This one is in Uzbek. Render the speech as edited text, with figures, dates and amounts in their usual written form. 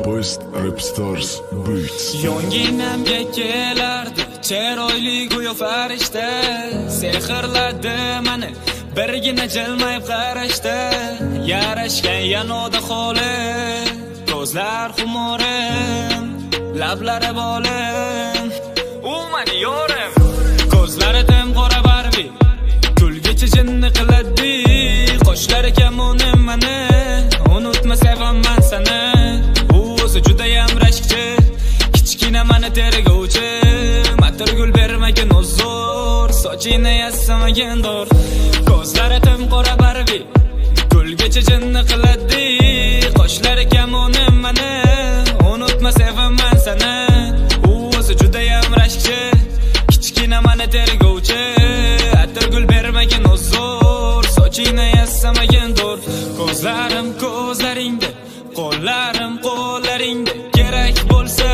Post Rap Stars Beats. Yonginamga kelardi chiroyli go'yo farishta, sehrladi meni birgina jilmayib qarashda. Yarashgan yanoda holi, ko'zlar xumorim, lablari bolim, u meni yorim. Ko'zlari tim qora Barbie, kulgichi jinni qiladi. Qoshlari kamonim meni, unutma sevaman seni. U o'zi judayam rashkchi, kichkina meni tergovchi. Matirgul bermagin uzr, sochini yassamagin dur. Ko'zlari tim qora Barbie, kulgichi jinni qiladi. Qoshlari kamonim meni, unutma sevaman seni. U o'zi judayam rashkchi, kichkina meni tergovchi. Atirgul bermagin uzr, sochini yassamagin dur. Ko'zlarim ko'zlaringda, qo'llarim qo'llaringda. Kerak bo'lsa